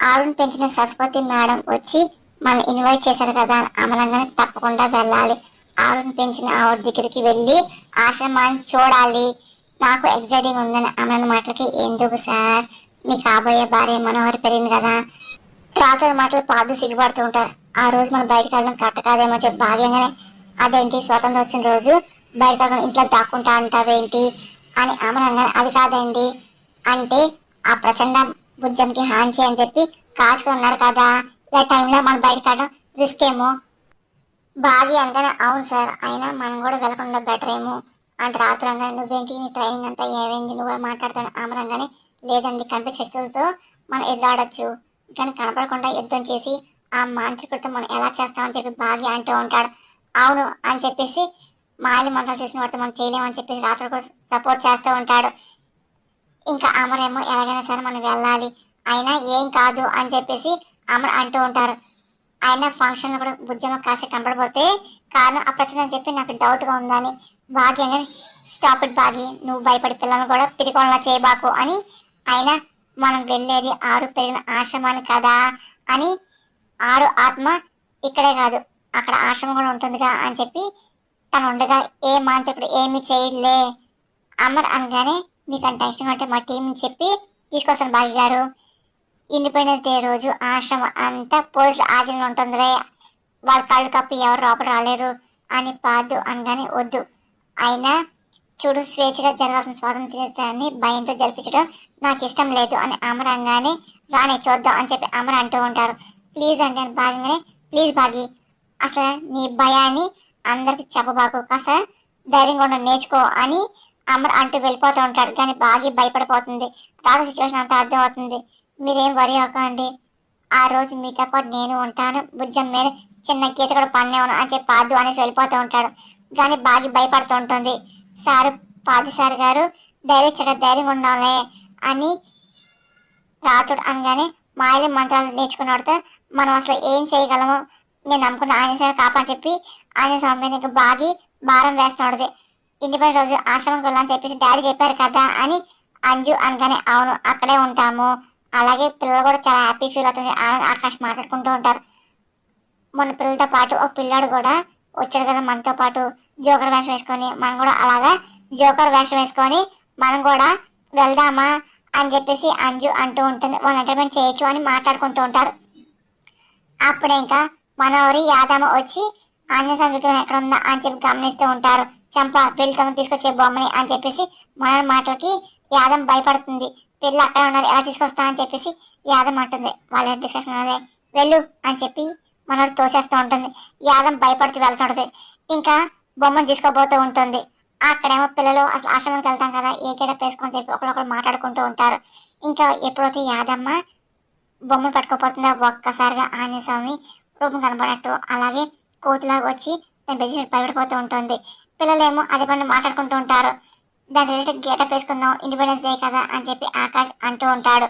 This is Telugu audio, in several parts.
ఆరుని పెంచిన సరస్వతి మేడం వచ్చి మనల్ని ఇన్వైట్ చేశారు కదా, అమలంగానే తప్పకుండా వెళ్ళాలి. ఆరుని పెంచిన ఆవిడ దగ్గరికి వెళ్ళి ఆశ్రమాన్ని చూడాలి, నాకు ఎగ్జైటింగ్ ఉందని అమలన్న మాటలకి ఎందుకు సార్, మీ కాబోయే భార్య మనోహరి పెరిగింది కదా, రాత్రి మాటలు పాదు సిగ్గుపడుతూ ఉంటారు. ఆ రోజు మనం బయటకు వెళ్ళడం కరెక్ట్ కాదేమో చెప్పి భాగ్యంగానే అదేంటి స్వతంత్రం వచ్చిన రోజు బయటకు వెళ్ళడం ఇంట్లో దాక్కుంటా అంటావేంటి అని అమలంగానే అది కాదండి అంటే ఆ ప్రచండ బుజ్జంకి హాంచి అని చెప్పి కాచుకొని ఉన్నారు కదా, ఇలా టైంలో మనం బయటకు వెళ్ళడం రిస్క్ ఏమో. బాగి అనగానే అవును సార్, అయినా మనం కూడా వెళ్ళకుండా బెటర్ ఏమో అంటే రాత్రి అనగానే నువ్వేంటి నీ ట్రైనింగ్ అంతా ఏమైంది నువ్వు కూడా మాట్లాడుతాను అమరంగానే లేదండి కనిపే శక్తులతో మనం ఎదురాడచ్చు, కానీ కనపడకుండా యుద్ధం చేసి ఆ మాంత్రికుడితో మనం ఎలా చేస్తామని చెప్పి బాగి అంటూ ఉంటాడు. అవును అని చెప్పేసి మాయలు మంత్రాలు చేసిన వాడితో మనం చేయలేమని చెప్పేసి రాత్రి కూడా సపోర్ట్ చేస్తూ ఉంటాడు. ఇంకా అమరేమో ఎలాగైనా సరే మనం వెళ్ళాలి, అయినా ఏం కాదు అని చెప్పేసి అమర్ అంటూ ఉంటారు. అయినా ఫంక్షన్లో కూడా బుజ్జమ్మ కాసి కనపడిపోతే కారణం అప్పచ్చని చెప్పి నాకు డౌట్గా ఉందని బాగి అని స్టాప్ ఇట్ బాగి, నువ్వు భయపడి పిల్లలను కూడా పిరికోనలా చేయబాకు అని, అయినా మనం వెళ్ళేది ఆరు పెరిగిన ఆశ్రమాన్ని కదా అని, ఆరు ఆత్మ ఇక్కడే కాదు అక్కడ ఆశ్రమం కూడా ఉంటుందిగా అని చెప్పి తను ఉండగా ఏ మాంత్రికుడు ఏమి చేయలే అమర్ అనగానే మీకు అంత ఇష్టం అంటే మా టీం చెప్పి తీసుకొస్తాను బాగి గారు, ఇండిపెండెన్స్ డే రోజు ఆశ్రమం అంతా పోలీసులు ఆధీనంలో ఉంటుందిలే, వాళ్ళ కళ్ళు కప్పి ఎవరు లోపల రాలేరు అని పాదు అనగానే వద్దు, అయినా చూడు స్వేచ్ఛగా జరగాల్సిన స్వాతంత్ర్యాన్ని భయంతో జరిపించడం నాకు ఇష్టం లేదు అని అమర్ అనగానే రానే చూద్దాం అని చెప్పి అమర్ అంటూ ఉంటారు. ప్లీజ్ అంటే బాగానే ప్లీజ్ బాగి అసలు నీ భయాన్ని అందరికి చెప్పబాకు, కాస్త ధైర్యంగా ఉండడం నేర్చుకో అని అమర్ అంటూ వెళ్ళిపోతూ ఉంటాడు. కానీ బాగి భయపడిపోతుంది, రాత సిచ్యువేషన్ అంతా అర్థం అవుతుంది. మీరేం వరి అవ్వకండి, ఆ రోజు మీతో పాటు నేను ఉంటాను, భుజం మీద చిన్న గీత కూడా పన్నేవను అని చెప్పి పాదు అనేసి వెళ్ళిపోతూ ఉంటాడు. కానీ బాగి భయపడుతూ ఉంటుంది. సారు పాది సార్ గారు ధైర్యంగా ఉండాలి అని రాతుడు అనగానే మాయలు మంత్రాలు నేర్చుకున్నవాడితో మనం అసలు ఏం చేయగలము, నేను నమ్ముకున్న ఆంజనేయ స్వామి కాపని చెప్పి ఆంజనేయ స్వామి మీద ఇంకా బాగి భారం వేస్తున్నాడు. ఇండిపెండెంట్ రోజు ఆశ్రమంకి వెళ్ళని చెప్పేసి డాడీ చెప్పారు కదా అని అంజు అనగానే అవును అక్కడే ఉంటాము, అలాగే పిల్లలు కూడా చాలా హ్యాపీ ఫీల్ అవుతుంది ఆకాష్ మాట్లాడుకుంటూ ఉంటారు. మొన్న పిల్లలతో పాటు ఒక పిల్లాడు కూడా వచ్చాడు కదా మనతో పాటు జోకర్ వేషం వేసుకొని, మనం కూడా అలాగా జోకర్ వేషం వేసుకొని మనం కూడా వెళ్దామా అని చెప్పేసి అంజు అంటూ ఉంటుంది. వాళ్ళు ఎంటర్టైన్మెంట్ చేయొచ్చు అని మాట్లాడుకుంటూ ఉంటారు. అప్పుడే ఇంకా మనోహరి యాదమ్మ వచ్చి ఆంజనేయ స్వామి విగ్రహం ఎక్కడ ఉందా అని చెప్పి గమనిస్తూ ఉంటారు. చంప పెళ్లి తీసుకొచ్చే బొమ్మని అని చెప్పేసి మన మాటలకి యాదమ్మ భయపడుతుంది. పిల్ల అక్కడ ఉన్నారు ఎలా తీసుకొస్తా అని చెప్పేసి యాదమ్మ అంటుంది. వాళ్ళ డిస్కషన్ వెళ్ళు అని చెప్పి మనోడు తోసేస్తూ ఉంటుంది. యాదమ్మ భయపడుతూ వెళ్తుంటది. ఇంకా బొమ్మను తీసుకోబోతూ ఉంటుంది. అక్కడేమో పిల్లలు అసలు ఆశ్రమానికి వెళ్తాం కదా ఏ గెటప్ వేసుకొని చెప్పి ఒకరొకరు మాట్లాడుకుంటూ ఉంటారు. ఇంకా ఎప్పుడైతే యాదమ్మ బొమ్మను పట్టుకోపోతుందో ఒక్కసారిగా ఆంజనేయ స్వామి రూపం కనబడినట్టు అలాగే కోతిలాగా వచ్చి దాని బెదిరి భయపడిపోతూ ఉంటుంది. పిల్లలేమో అదే పని మాట్లాడుకుంటూ ఉంటారు. దాని రిలేటెడ్ గెటప్ వేసుకుందాం ఇండిపెండెన్స్ డే కదా అని చెప్పి ఆకాష్ అంటూ ఉంటాడు.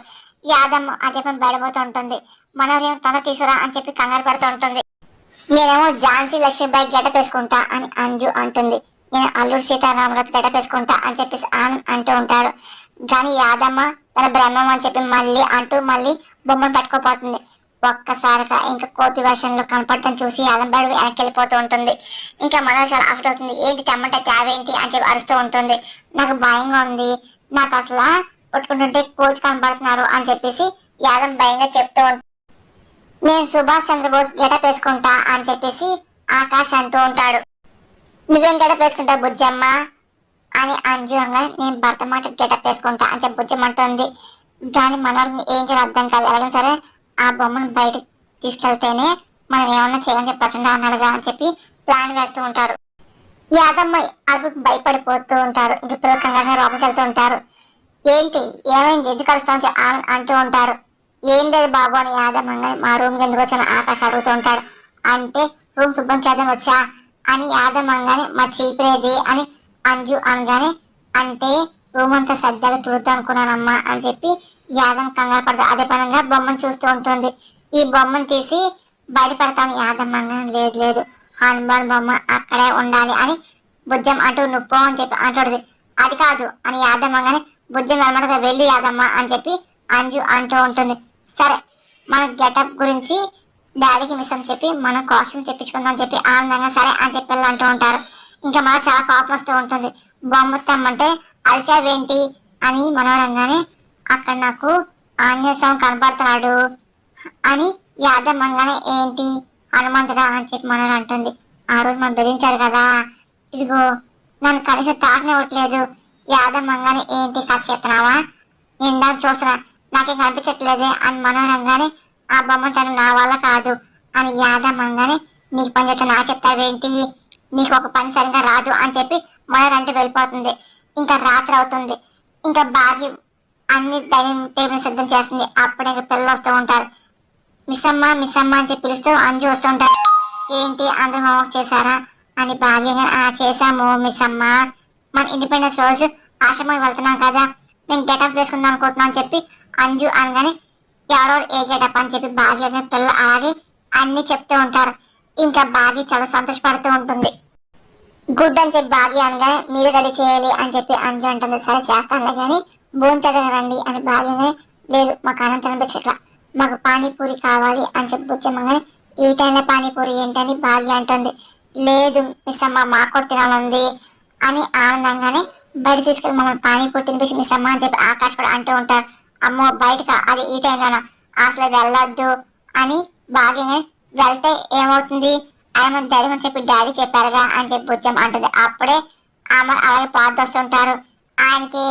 యాదమ్మ అదే పని బయటపోతూ ఉంటుంది. మనోరేమో తొందర తీసుకురా అని చెప్పి కంగారు పడుతూ ఉంటుంది. నేనేమో ఝాన్సీ లక్ష్మీబాయి గెటప్ వేసుకుంటా అని అంజు అంటుంది. నేను అల్లూరు సీతారామరాజు గెటప్ వేసుకుంటా అని చెప్పేసి ఆనంద్ అంటూ ఉంటారు. కానీ యాదమ్మ తన బ్రహ్మం అని చెప్పి మళ్ళీ అంటూ మళ్ళీ బొమ్మను పట్టుకోపోతుంది. ఒక్కసారిగా ఇంకా కోతి వేషంలో కనపడటం చూసి యాదమ్మ వెనక్కి వెళ్ళిపోతూ ఉంటుంది. ఇంకా మనోజ్ చాలా అఫ్ట్ అవుతుంది. ఏంటి తెమ్మంటే తేవేంటి అని చెప్పి అరుస్తూ ఉంటుంది. నాకు భయంగా ఉంది, నాకు అసలు కొట్టుకుంటుంటే కోతి కనపడుతున్నారు అని చెప్పేసి యాదమ్మ భయంగా చెప్తూ ఉంటుంది. నేను సుభాష్ చంద్రబోస్ గెటప్ వేసుకుంటా అని చెప్పేసి ఆకాష్ అంటూ ఉంటాడు. నువ్వేం గెటప్ వేసుకుంటా బుజ్జమ్మ అని అంజు అనగా నేను భరతమాట గెటప్ వేసుకుంటా అని చెప్పి బుజ్జమ్మ అంటుంది. కానీ మనోడిని ఏం చేయాలి అర్థం కాదు. ఎలాగైనా సరే ఆ బొమ్మను బయటకు తీసుకెళ్తేనే మనం ఏమన్నా చేయని చెప్పి ప్రచండ అన్నాడుగా అని చెప్పి ప్లాన్ వేస్తూ ఉంటారు. యాదమ్మ అరుపుకి భయపడిపోతూ ఉంటారు. ఇంక పిల్లలు కంగారుగా లోపలికి వెళ్తూ ఉంటారు. ఏంటి ఏమైంది ఎందుకు కలుస్తామని అంటూ ఉంటారు. ఏం లేదు బాబు అని యాదమ్మ మా రూమ్కి ఎందుకు వచ్చాను ఆకాశ్ అడుగుతూ ఉంటాడు. అంటే రూమ్ శుభ్రం చేద్దాం వచ్చా అని యాదమ్మ అనగానే మా చీపిరేది అని అంజు అనగానే అంటే రూమ్ అంతా సర్దాగా తుడుద్దాం అనుకున్నానమ్మా అని చెప్పి యాదమ్మ కంగారు పడదు. అదే పనంగా బొమ్మను చూస్తూ ఉంటుంది. ఈ బొమ్మను తీసి బయట పెడతాను యాదమ్మ అనగానే లేదు లేదు హనుమాన్ బొమ్మ అక్కడే ఉండాలి అని బుజ్జం అంటూ నువ్వు అని చెప్పి అంటుంది. అది కాదు అని యాదమ్మ అనగానే బుజ్జం వెనమడగా వెళ్ళి యాదమ్మ అని చెప్పి అంజు అంటూ ఉంటుంది. సరే మన గెటప్ గురించి డాడీకి మిస్ అని చెప్పి మనం కాస్ట్యూమ్ తెప్పించుకుందాం అని చెప్పి ఆనందంగా సరే అని చెప్పి అంటూ ఉంటారు. ఇంకా మనకు చాలా కోపం వస్తూ ఉంటుంది. బొమ్మ తెమ్మంటే అరిచావేంటి అని మనోరంగానే అక్కడ నాకు ఆంజనేయ స్వామి కనపడుతున్నాడు అని యాదమ్మంగానే ఏంటి హనుమంతుడా అని చెప్పి మనోడు అంటుంది. ఆ రోజు మనం బెదిరించారు కదా, ఇదిగో నన్ను కనీసం తాకనివ్వట్లేదు. యాదమ్మంగానే ఏంటి కథ చెప్తున్నావా, నేను దాన్ని చూస్తున్నా నాకేం కనిపించట్లేదే అని మనోరంగానే ఆ బొమ్మ తను నా వల్ల కాదు అని యాదమ్మంగానే నీకు పని చెట్టు నా చెప్తావేంటి, నీకు ఒక పని సరిగా రాదు అని చెప్పి మనోరంటే వెళ్ళిపోతుంది. ఇంకా రాత్రి అవుతుంది. ఇంకా భార్య అన్ని డైనింగ్ టేబుల్ సిద్ధం చేస్తుంది. అప్పుడు ఇంకా పిల్లలు వస్తూ ఉంటారు. మిస్ అమ్మ మిస్ అమ్మ అని చెప్పి పిలుస్తూ అంజు వస్తూ ఉంటారు. ఏంటి అందరూ హోంవర్క్ చేశారా అని భార్యగా చేశాము మిస్ అమ్మ, మన ఇండిపెండెన్స్ రోజు ఆశ్రమానికి వెళ్తున్నాం కదా, నేను గెటప్ వేసుకుందాం అనుకుంటున్నాం అని చెప్పి అంజు అనగానే ఎవరో ఏ గెటప్ అని చెప్పి భార్య పిల్లలు అలాగే అన్ని చెప్తూ ఉంటారు. ఇంకా భార్య చాలా సంతోషపడుతూ ఉంటుంది. గుడ్ అని చెప్పి భార్య అనగానే మీరు రెడీ చేయాలి అని చెప్పి అంజు అంటుంది. సరే చేస్తానులే కానీ భోంచేద్దాం రండి అని భార్యనే లేదు మాకు అన్నం తినిపించట్లా, మాకు పానీపూరి కావాలి అని చెప్పి బుచ్చమ్మగానే ఈ టైంలో పానీపూరి ఏంటని భార్య అంటుంది. లేదు మిస్ అమ్మ మాకు కూడా తినాలంది అని ఆనందంగానే బయట తీసుకెళ్ళి మమ్మల్ని పానీపూరి తినిపించి మిస్ అమ్మ అని చెప్పి ఆకాశ్ కూడా అంటూ ఉంటారు. అమ్మో బయటకా, అది ఈ టైంలోనా, అసలు వెళ్ళొద్దు అని భార్యనే వెళ్తే ఏమవుతుంది ఆయన ధైర్యం అని చెప్పి డాడీ చెప్పారుగా అని చెప్పి బుచ్చమ్మ అంటుంది. అప్పుడే ఆమె అలాగే పాదొస్తుంటారు. ఆయనకి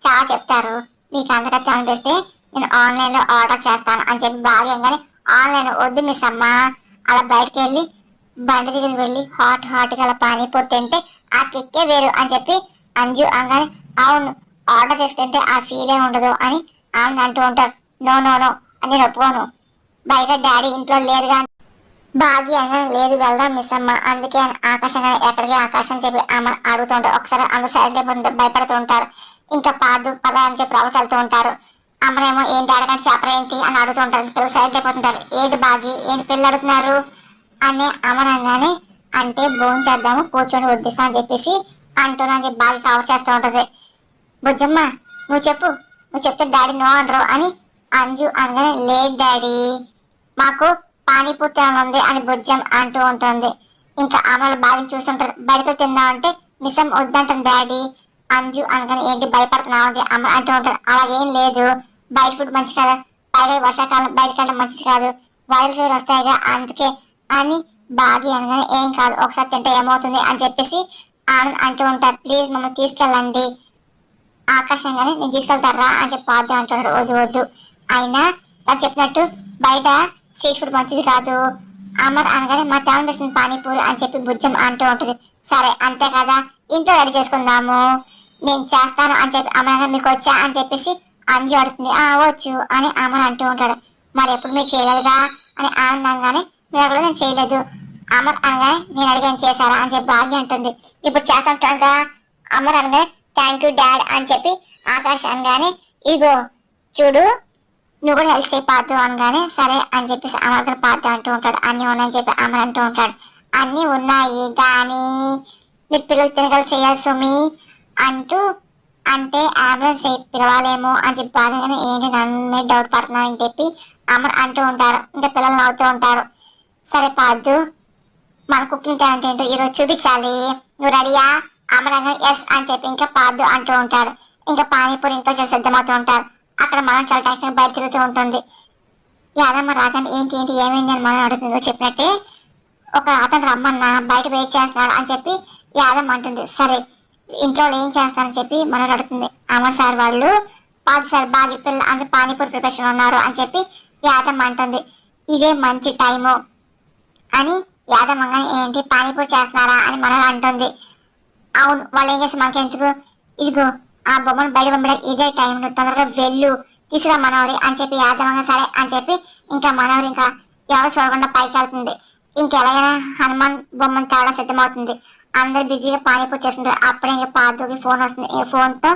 చాలా చెప్తారు, మీకు అంతగా అనిపిస్తే నేను ఆన్లైన్ లో ఆర్డర్ చేస్తాను అని చెప్పి భార్యంగానే ఆన్లైన్ వద్దు మిస్ అమ్మ, అలా బయటకు వెళ్ళి బండి దగ్గరికి వెళ్ళి హాట్ గా అలా పానీపూరి తింటే ఆ కిక్కే వేరు అని చెప్పి అంజు అనగానే అవును ఆర్డర్ చేసుకుంటే ఆ ఫీలే ఉండదు అని ఆమె అంటూ ఉంటారు. నో నో నో అని నేను ఒప్పుకోను, బయట డాడీ ఇంట్లో లేరుగా. భాగ్య అనగానే లేదు వెళ్దాం మిస్ అమ్మ, అందుకే ఆకాశంగా ఎక్కడికి ఆకాశం చెప్పి ఆమె అడుగుతూ ఉంటారు. ఒకసారి అందరు సైడ్ అయిపోతుంటే భయపడుతూ ఉంటారు. ఇంకా పాదు పద అని చెప్పి రావట్ వెళ్తూ ఉంటారు. అమ్మనేమో ఏంటి అడగండి చెప్పరేంటి అని అడుగుతూ ఉంటారు. పిల్లలు సైడ్ అయిపోతుంటారు. ఏంటి భాగ్య ఏంటి పిల్లలు అడుగుతున్నారు అని అమరంగానే అంటే భోజనం చేద్దాము కూర్చొని వడ్డిస్తా అని చెప్పేసి అంటున్నా చెప్పి బాగా కవర్ చేస్తూ ఉంటది. బుజ్జమ్మ నువ్వు చెప్తే డాడీ నో అనరు అని అంజు అనగానే లేదు డాడీ మాకు పానీపూరి ఉంది అని బుజ్జం అంటూ ఉంటుంది. ఇంకా అమలు బాగా చూస్తుంటారు. బయటకు తిందామంటే మిసం వద్దంటారు డాడీ. అంజు అనగానే ఏంటి భయపడుతున్నావు అని అమ్మ అంటూ ఉంటారు. అలాగేం లేదు, బయట ఫుడ్ మంచి కదా, పైగా వర్షాకాలం బయటకు వెళ్ళడం మంచిది కాదు, వైరల్ ఫీవర్ వస్తాయిగా అందుకే అని బాగి అనగానే ఏం కాదు ఒకసారి తింటే ఏమవుతుంది అని చెప్పేసి ఆనంద్ అంటూ ఉంటారు. ప్లీజ్ మమ్మల్ని తీసుకెళ్ళండి ఆకాశంగానే నేను తీసుకెళ్తారా అని చెప్పి పాద్దు అంటున్నాడు. వద్దు వద్దు అయినా నాకు చెప్పినట్టు బయట స్ట్రీట్ ఫుడ్ మంచిది కాదు అమర్ అనగానే మా తేమనిపిస్తుంది పానీపూరి అని చెప్పి బుజ్జం అంటూ ఉంటుంది. సరే అంతే కదా ఇంట్లో రెడీ చేసుకుందాము నేను చేస్తాను అని చెప్పి అమర్ మీకు వచ్చా అని చెప్పేసి అంజు అడుగుతుంది. వచ్చు అని అమర్ అంటూ ఉంటాడు. మరి ఎప్పుడు మీరు చేయలేదుగా అని ఆనందంగానే మీరు కూడా నేను చేయలేదు అమర్ అనగానే నేను అడిగాను చేశారా అని చెప్పి భాగ్య అంటుంది. ఇప్పుడు చేస్తాం కదా అమర్ అనగానే థ్యాంక్ యూ డాడ్ అని చెప్పి ఆకాష్ అనగానే ఇగో చూడు నువ్వు కూడా హెల్ప్ చేయి పాతు అనగానే సరే అని చెప్పేసి అమర్ కూడా పాత అంటూ ఉంటాడు. అన్నీ ఉన్నాయని చెప్పి అమర్ అంటూ ఉంటాడు. అన్నీ ఉన్నాయి కానీ మీరు పిల్లలు తినగలు చేయాలి సుమి అంటూ అంటే అంబులెన్స్ పిలవాలేమో అని చెప్పి బాగానే ఏంటి నన్ను డౌట్ పడుతున్నావు అని చెప్పి అమర్ అంటూ ఉంటారు. ఇంకా పిల్లలు నవ్వుతూ ఉంటారు. సరే పాదు మన కుకింగ్ టాలెంట్ ఏంటో ఈరోజు చూపించాలి, నువ్వు రెడీయా అమర్ అనగా ఎస్ అని చెప్పి ఇంకా పాదు అంటూ ఉంటాడు. ఇంకా పానీపూరి ఇంట్లో చేసి సిద్ధమవుతూ ఉంటారు. అక్కడ మనం చాలా టెన్షన్ బయట తిరుగుతూ ఉంటుంది. యాదమ్మ రాగానే ఏంటి ఏంటి ఏమైంది అని మనం అడుగుతుందో చెప్పినట్టే ఒక అతను రమ్మన్నా బయట వెయిట్ చేస్తున్నాడు అని చెప్పి యాదమ్మ అంటుంది. సరే ఇంట్లో ఏం చేస్తానని చెప్పి మనం అడుగుతుంది. అమర్ సార్ వాళ్ళు పాదు సార్ బాగా పిల్లలు అంటే పానీపూరి ప్రిపరేషన్ ఉన్నారు అని చెప్పి యాదమ్మ అంటుంది. ఇదే మంచి టైము అని యాదమ్మ ఏంటి పానీపూరి చేస్తున్నారా అని మనం అంటుంది. అవును వాళ్ళు ఏం చేస్తే మనకెందుకు, ఇదిగో ఆ బొమ్మను బయట పంపడానికి ఇదే టైం, నువ్వు తొందరగా వెళ్ళు తీసుకురా మనవరి అని చెప్పి యాదవంగా సరే అని చెప్పి ఇంకా మనవరి ఇంకా ఎవరు చూడకుండా పైకి వెళ్తుంది. ఇంకెలాగైనా హనుమాన్ బొమ్మను తేవడం సిద్ధమవుతుంది. అందరు బిజీగా పానీపూరి చేస్తుంటారు. అప్పుడే ఇంకా పాదుకి ఫోన్ వస్తుంది. ఫోన్తో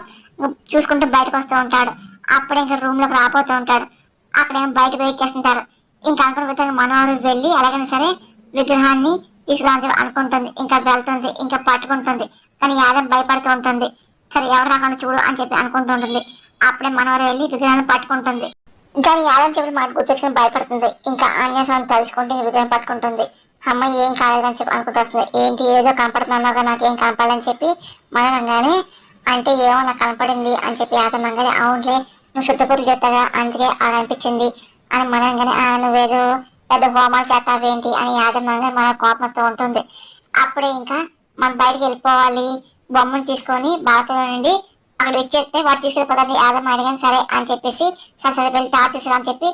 చూసుకుంటూ బయటకు వస్తూ ఉంటాడు. అప్పుడే ఇంకా రూమ్ లోకి రాబోతూ ఉంటాడు. అక్కడేమో బయట వెయిట్ చేస్తుంటారు. ఇంకా అనుకున్న విధంగా మనవరు వెళ్ళి ఎలాగైనా సరే విగ్రహాన్ని తీసుకురావాలని అనుకుంటుంది. ఇంకా వెళ్తుంది, ఇంకా పట్టుకుంటుంది. కానీ యాదవ్ భయపడుతూ ఉంటుంది. సరే ఎవరు రాకుండా చూడు అని చెప్పి అనుకుంటూ ఉంటుంది. అప్పుడే మనవరు వెళ్ళి విగ్రహాన్ని పట్టుకుంటుంది. కానీ యాదం చెప్పి మాట గుర్తొచ్చుకుని భయపడుతుంది. ఇంకా ఆంజనేయ స్వామిని తలుచుకుంటే విగ్రహం పట్టుకుంటుంది. అమ్మ ఏం కాలేదని చెప్పి అనుకుంటూ వస్తుంది. ఏంటి ఏదో కనపడుతున్నావుగా, నాకేం కనపడని చెప్పి మనగానే అంటే ఏమో నాకు కనపడింది అని చెప్పి యాదమ్మంగానే అవునులే నువ్వు శుద్ధపూర్లు చేస్తాగా అందుకే అలా అనిపించింది అని మనగానే నువ్వేదో పెద్ద హోమాలు చేస్తావేంటి అని యాదమ్మంగా మన కోపం వస్తూ ఉంటుంది. అప్పుడే ఇంకా మనం బయటకు వెళ్ళిపోవాలి, బొమ్మను తీసుకొని బాల్కనీ నుండి అక్కడ ఇచ్చేస్తే వాడు తీసుకెళ్ళిపోతాడు. యాదమ్మ అడిగాను సరే అని చెప్పేసి సరే వెళ్ళి తాత తీసుకురా అని చెప్పి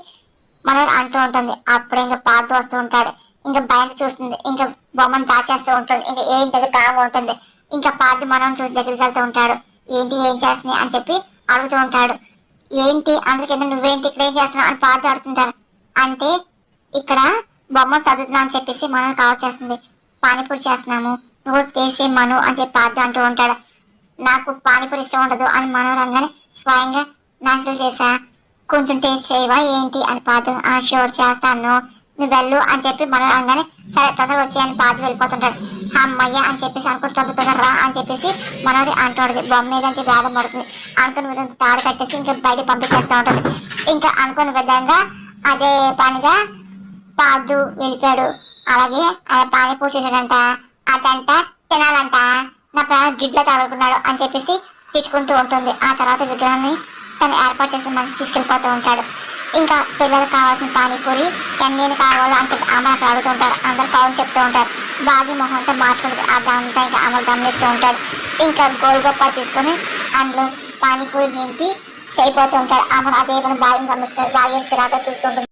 మనోడు అంటూ ఉంటుంది. అప్పుడే ఇంకా పాత వస్తూ ఉంటాడు. ఇంకా భయంతో చూస్తుంది. ఇంకా బొమ్మను దాచేస్తూ ఉంటుంది. ఇంకా ఏం దగ్గర కాగా ఉంటుంది. ఇంకా పాత మనం చూసి దగ్గరికి వెళ్తూ ఉంటాడు. ఏంటి ఏం చేస్తుంది అని చెప్పి అడుగుతూ ఉంటాడు. ఏంటి అందుకే నువ్వేంటి ఇక్కడ ఏం చేస్తున్నావు అని పాత అడుగుతుంటారు. అంటే ఇక్కడ బొమ్మను చదువుతున్నా అని చెప్పేసి మనం కవర్ చేస్తుంది. పానీపూరి చేస్తున్నాము నువ్వు టేస్ట్ చేయమను అని చెప్పి పాత అంటూ ఉంటాడు. నాకు పానీపూరి ఇష్టం ఉండదు అని మనోరంగానే స్వయంగా నాశనం చేసా, కొంచెం టేస్ట్ చేయవా ఏంటి అని పాత షూర్ చేస్తాను నువ్వు వెళ్ళు అని చెప్పి మనోరంగానే సరే తొందరగా వచ్చి అని పాత వెళ్ళిపోతుంటాడు. అమ్మయ్య అని చెప్పేసి అనుకుని తొందర రా అని చెప్పేసి మనోడి అంటుండదు. బొమ్మ మీద నుంచి భేదం పడుతుంది. అనుకుని విధంగా తాడు కట్టేసి ఇంకా బయట పంపించేస్తూ ఉంటుంది. ఇంకా అనుకున్న విధంగా అదే పనిగా పాదు వెళ్ళిపోయాడు. అలాగే పానీపూరి చేశాడంట, అదంట తినాలంట, నా ప్రాణం గిడ్లో తగులుకున్నాడు అని చెప్పేసి తిట్టుకుంటూ ఉంటుంది. ఆ తర్వాత విగ్రహాన్ని తను ఏర్పాటు చేసిన మనిషి తీసుకెళ్ళిపోతూ ఉంటాడు. ఇంకా పిల్లలకు కావాల్సిన పానీపూరి ఎన్ని కావాలో అని చెప్పి అమ్మ అక్కడ అడుగుతూ ఉంటారు. అందరు పవన్ చెప్తూ ఉంటారు. బాగి మొహంతో మార్చుకుంటుంది. అదంతా ఇంకా అమలు గమనిస్తూ ఉంటాడు. ఇంకా గోల్గొప్ప తీసుకొని అందులో పానీపూరి నింపి చేయిపోతూ ఉంటాడు. అమ్మ అదే పని బాగా గమనిస్తాడు. బాగా చిరాగా చూస్తుంటుంది.